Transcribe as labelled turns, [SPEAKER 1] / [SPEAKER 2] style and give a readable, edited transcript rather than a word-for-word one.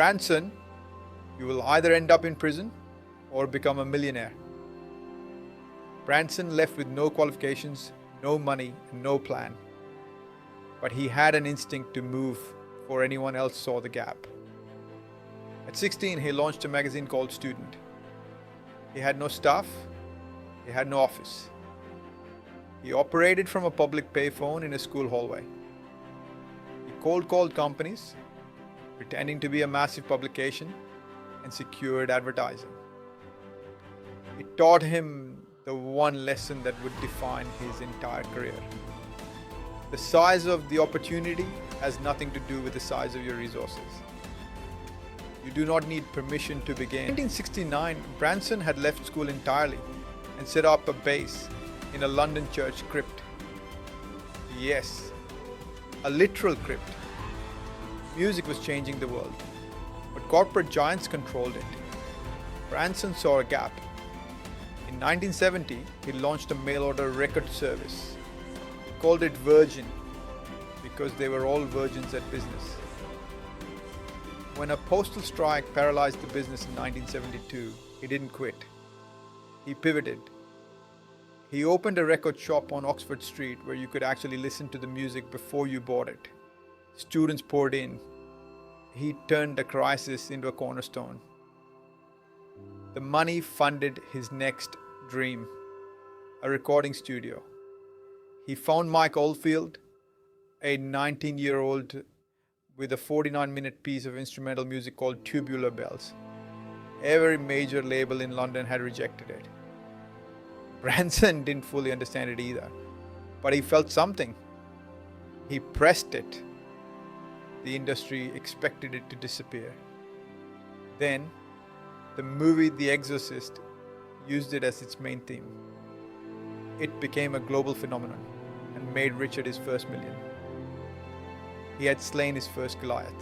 [SPEAKER 1] Branson, you will either end up in prison or become a millionaire. Branson left with no qualifications, no money, and no plan. But he had an instinct to move before anyone else saw the gap. At 16, he launched a magazine called Student. He had no staff, he had no office. He operated from a public payphone in a school hallway. He cold called companies, pretending to be a massive publication, and secured advertising. It taught him the one lesson that would define his entire career. The size of the opportunity has nothing to do with the size of your resources. You do not need permission to begin. In 1969, Branson had left school entirely and set up a base in a London church crypt. Yes, a literal crypt. Music was changing the world, but corporate giants controlled it. Branson saw a gap. In 1970, he launched a mail-order record service. He called it Virgin because they were all virgins at business. When a postal strike paralyzed the business in 1972, he didn't quit. He pivoted. He opened a record shop on Oxford Street where you could actually listen to the music before you bought it. Students poured in. He turned a crisis into a cornerstone. The money funded his next dream, a recording studio. He found Mike Oldfield, a 19-year-old with a 49-minute piece of instrumental music called Tubular Bells. Every major label in London had rejected it. Branson didn't fully understand it either, but he felt something. He pressed it. The industry expected it to disappear. Then, the movie The Exorcist used it as its main theme. It became a global phenomenon and made Richard his first million. He had slain his first Goliath.